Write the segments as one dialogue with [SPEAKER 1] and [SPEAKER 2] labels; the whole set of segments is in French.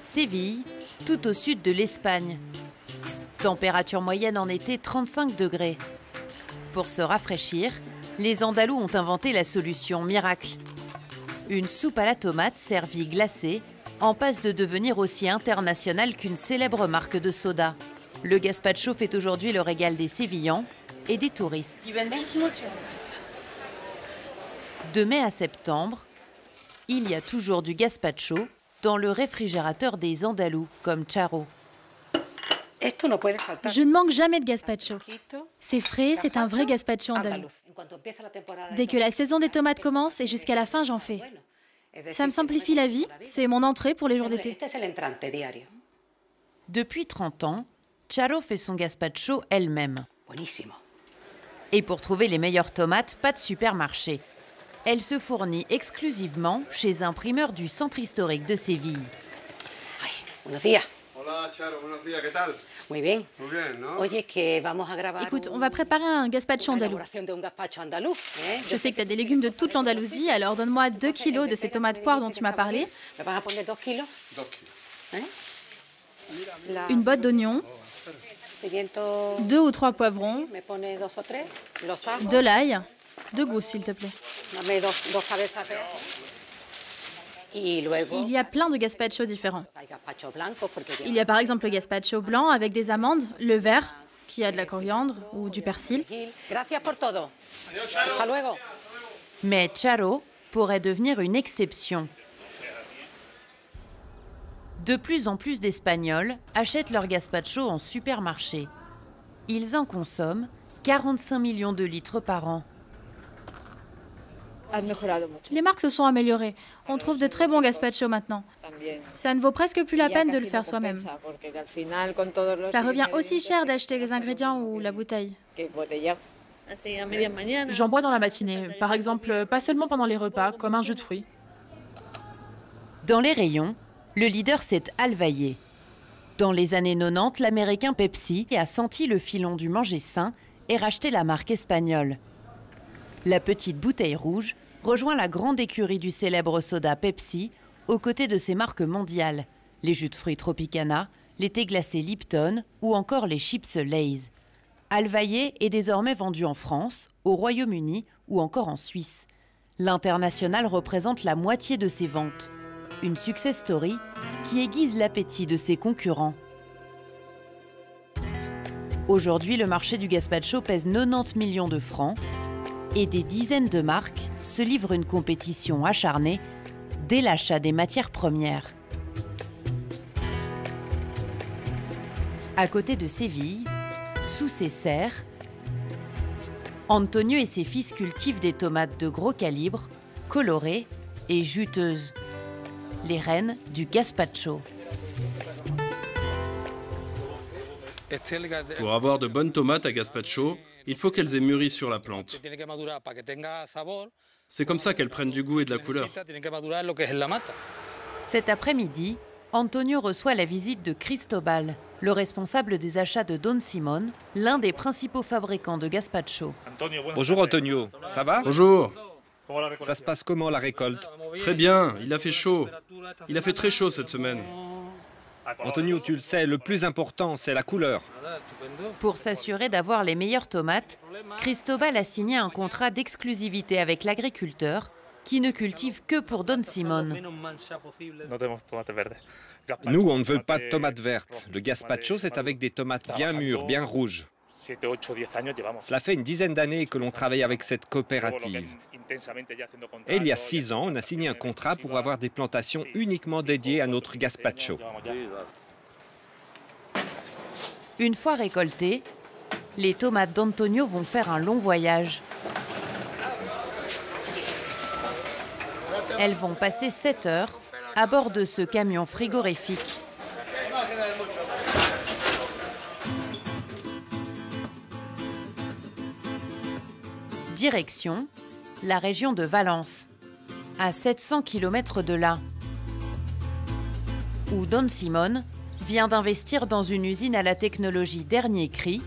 [SPEAKER 1] Séville, tout au sud de l'Espagne. Température moyenne en été 35 degrés. Pour se rafraîchir, les Andalous ont inventé la solution miracle. Une soupe à la tomate servie glacée, en passe de devenir aussi internationale qu'une célèbre marque de soda. Le gazpacho fait aujourd'hui le régal des Sévillans et des touristes. De mai à septembre, il y a toujours du gazpacho dans le réfrigérateur des Andalous, comme Charo.
[SPEAKER 2] Je ne manque jamais de gazpacho. C'est frais, c'est un vrai gazpacho andalou. Dès que la saison des tomates commence et jusqu'à la fin, j'en fais. Ça me simplifie la vie, c'est mon entrée pour les jours d'été.
[SPEAKER 1] Depuis 30 ans, Charo fait son gazpacho elle-même. Et pour trouver les meilleures tomates, pas de supermarché. Elle se fournit exclusivement chez un primeur du centre historique de Séville.
[SPEAKER 3] Buenos días.
[SPEAKER 4] Hola, Charo, buenos días, ¿qué tal?
[SPEAKER 3] Muy bien.
[SPEAKER 4] Muy bien, ¿no?
[SPEAKER 3] Oye, que vamos a grabar.
[SPEAKER 2] Écoute, on va préparer un gazpacho andalou. Je sais que tu as des légumes de toute l'Andalousie, alors donne-moi 2 kilos de ces tomates poires dont tu m'as parlé.
[SPEAKER 3] ¿Me vas a poner 2 kilos?
[SPEAKER 4] 2 kilos.
[SPEAKER 2] Une botte d'oignons, 2 ou 3 poivrons,
[SPEAKER 3] Me pones 2 o 3, los ajos.
[SPEAKER 2] de l'ail, de goût s'il te plaît.
[SPEAKER 3] Dame dos cabezas de ajo. Y luego
[SPEAKER 2] Il y a plein de gazpacho différents.
[SPEAKER 3] hay gazpacho blanco porque
[SPEAKER 2] Il y a par exemple le gazpacho blanc avec des amandes, le vert qui a de la coriandre ou du persil.
[SPEAKER 3] Gracias por todo. Hasta luego.
[SPEAKER 1] Mais Charo pourrait devenir une exception. De plus en plus d'Espagnols achètent leur gazpacho en supermarché. Ils en consomment 45 millions de litres par an.
[SPEAKER 2] Les marques se sont améliorées. On trouve de très bons gazpacho maintenant. Ça ne vaut presque plus la peine de le faire soi-même. Ça revient aussi cher d'acheter les ingrédients ou la bouteille.
[SPEAKER 5] J'en bois dans la matinée, par exemple, pas seulement pendant les repas, comme un jus de fruits.
[SPEAKER 1] Dans les rayons, le leader c'est Alvaillé. Dans les années 90, l'américain Pepsi a senti le filon du manger sain et racheté la marque espagnole. La petite bouteille rouge rejoint la grande écurie du célèbre soda Pepsi aux côtés de ses marques mondiales, les jus de fruits Tropicana, les thés glacés Lipton ou encore les chips Lay's. Alvaillé est désormais vendu en France, au Royaume-Uni ou encore en Suisse. L'international représente la moitié de ses ventes. Une success story qui aiguise l'appétit de ses concurrents. Aujourd'hui, le marché du gazpacho pèse 90 millions de francs et des dizaines de marques se livrent une compétition acharnée dès l'achat des matières premières. À côté de Séville, sous ses serres, Antonio et ses fils cultivent des tomates de gros calibre, colorées et juteuses. Les reines du gazpacho.
[SPEAKER 6] Pour avoir de bonnes tomates à gazpacho, il faut qu'elles aient mûri sur la plante. C'est comme ça qu'elles prennent du goût et de la couleur.
[SPEAKER 1] Cet après-midi, Antonio reçoit la visite de Cristobal, le responsable des achats de Don Simón, l'un des principaux fabricants de gazpacho.
[SPEAKER 7] Bonjour Antonio, ça va?
[SPEAKER 6] Bonjour.
[SPEAKER 7] Ça se passe comment la récolte?
[SPEAKER 6] Très bien, il a fait chaud. Il a fait très chaud cette semaine.
[SPEAKER 7] Antonio, tu le sais, le plus important, c'est la couleur.
[SPEAKER 1] Pour s'assurer d'avoir les meilleures tomates, Cristobal a signé un contrat d'exclusivité avec l'agriculteur qui ne cultive que pour Don Simón.
[SPEAKER 7] Nous, on ne veut pas de tomates vertes. Le gazpacho, c'est avec des tomates bien mûres, bien rouges. Cela fait une dizaine d'années que l'on travaille avec cette coopérative. Et il y a 6 ans, on a signé un contrat pour avoir des plantations uniquement dédiées à notre gazpacho.
[SPEAKER 1] Une fois récoltées, les tomates d'Antonio vont faire un long voyage. Elles vont passer 7 heures à bord de ce camion frigorifique. Direction la région de Valence, à 700 km de là, où Don Simón vient d'investir dans une usine à la technologie dernier cri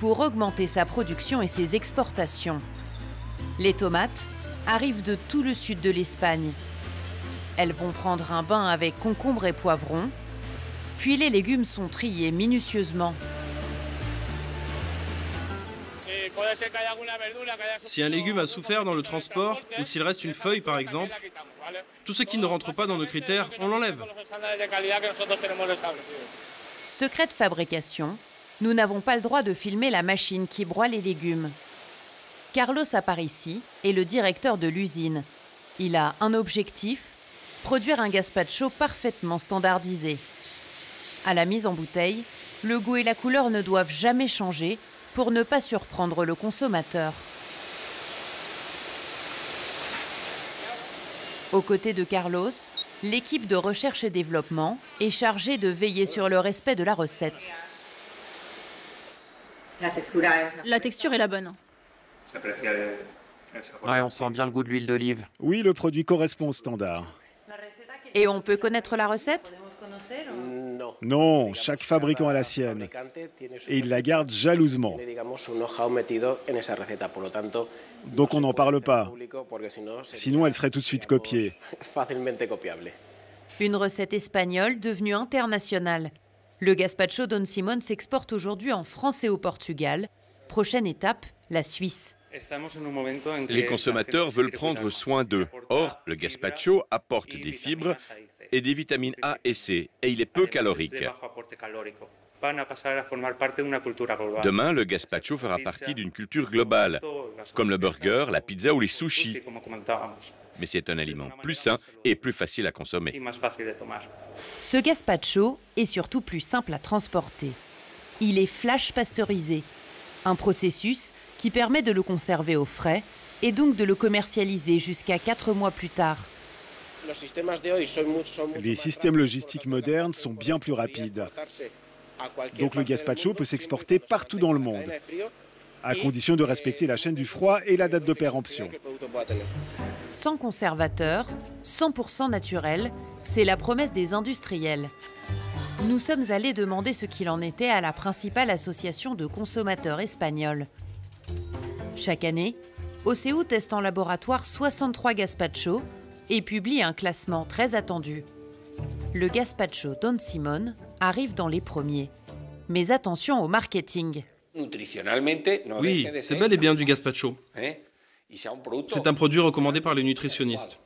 [SPEAKER 1] pour augmenter sa production et ses exportations. Les tomates arrivent de tout le sud de l'Espagne. Elles vont prendre un bain avec concombre et poivrons, puis les légumes sont triés minutieusement.
[SPEAKER 6] Si un légume a souffert dans le transport, ou s'il reste une feuille par exemple, tout ce qui ne rentre pas dans nos critères, on l'enlève.
[SPEAKER 1] Secret de fabrication, nous n'avons pas le droit de filmer la machine qui broie les légumes. Carlos Aparici est le directeur de l'usine. Il a un objectif, produire un gazpacho parfaitement standardisé. À la mise en bouteille, le goût et la couleur ne doivent jamais changer pour ne pas surprendre le consommateur. Aux côtés de Carlos, l'équipe de recherche et développement est chargée de veiller sur le respect de la recette.
[SPEAKER 2] La texture est la bonne.
[SPEAKER 8] Ouais, on sent bien le goût de l'huile d'olive.
[SPEAKER 9] Oui, le produit correspond au standard.
[SPEAKER 1] Et on peut connaître la recette?
[SPEAKER 9] Non, chaque fabricant a la sienne. Et il la garde jalousement. Donc on n'en parle pas. Sinon, elle serait tout de suite copiée.
[SPEAKER 1] Une recette espagnole devenue internationale. Le gazpacho Don Simón s'exporte aujourd'hui en France et au Portugal. Prochaine étape, la Suisse.
[SPEAKER 10] Les consommateurs veulent prendre soin d'eux. Or, le gazpacho apporte des fibres et des vitamines A et C, et il est peu calorique. Demain, le gazpacho fera partie d'une culture globale, comme le burger, la pizza ou les sushis. Mais c'est un aliment plus sain et plus facile à consommer.
[SPEAKER 1] Ce gazpacho est surtout plus simple à transporter. Il est flash pasteurisé, un processus qui permet de le conserver au frais et donc de le commercialiser jusqu'à 4 mois plus tard.
[SPEAKER 9] Les systèmes logistiques modernes sont bien plus rapides. Donc le gazpacho peut s'exporter partout dans le monde, à condition de respecter la chaîne du froid et la date de péremption.
[SPEAKER 1] Sans conservateur, 100% naturel, c'est la promesse des industriels. Nous sommes allés demander ce qu'il en était à la principale association de consommateurs espagnols. Chaque année, OCU teste en laboratoire 63 gazpachos et publie un classement très attendu. Le gazpacho Don Simón arrive dans les premiers. Mais attention au marketing.
[SPEAKER 6] Oui, c'est bel et bien du gazpacho. C'est un produit recommandé par les nutritionnistes.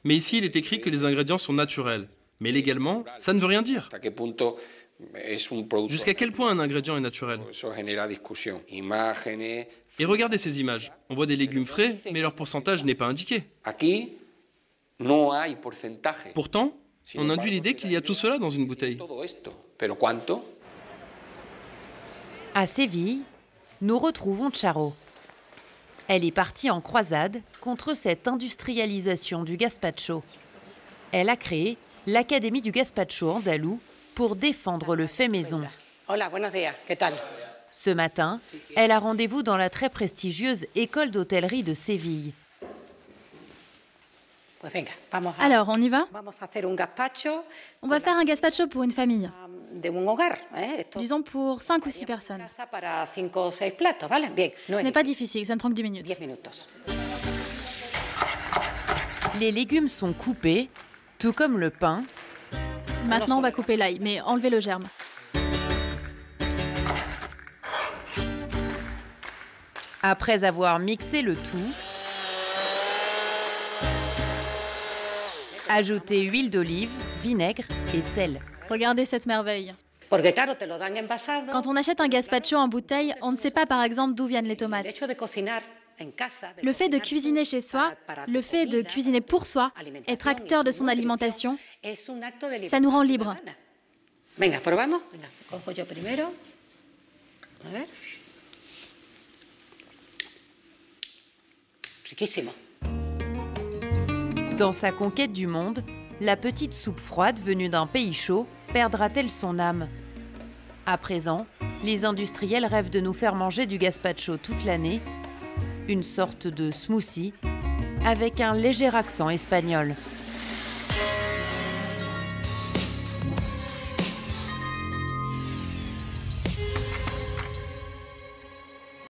[SPEAKER 6] Mais ici, il est écrit que les ingrédients sont naturels. Mais légalement, ça ne veut rien dire. Jusqu'à quel point un ingrédient est naturel? Et regardez ces images. On voit des légumes frais, mais leur pourcentage n'est pas indiqué. Pourtant, on induit l'idée qu'il y a tout cela dans une bouteille.
[SPEAKER 1] À Séville, nous retrouvons Charo. Elle est partie en croisade contre cette industrialisation du gazpacho. Elle a créé l'Académie du gazpacho andalou pour défendre le fait maison.
[SPEAKER 3] Hola, buenos días. ¿Qué tal?
[SPEAKER 1] Ce matin, elle a rendez-vous dans la très prestigieuse école d'hôtellerie de Séville.
[SPEAKER 2] Alors, on y va? On va faire un gazpacho pour une famille. Disons pour 5 ou 6 personnes. Ce n'est pas difficile, ça ne prend que 10 minutes.
[SPEAKER 1] Les légumes sont coupés, tout comme le pain.
[SPEAKER 2] Maintenant, on va couper l'ail, mais enlever le germe.
[SPEAKER 1] Après avoir mixé le tout, ajoutez huile d'olive, vinaigre et sel.
[SPEAKER 2] Regardez cette merveille. Quand on achète un gazpacho en bouteille, on ne sait pas par exemple d'où viennent les tomates. Le fait de cuisiner chez soi, le fait de cuisiner pour soi, être acteur de son alimentation, ça nous rend libres.
[SPEAKER 1] Dans sa conquête du monde, la petite soupe froide venue d'un pays chaud perdra-t-elle son âme? À présent, les industriels rêvent de nous faire manger du gazpacho toute l'année, une sorte de smoothie avec un léger accent espagnol.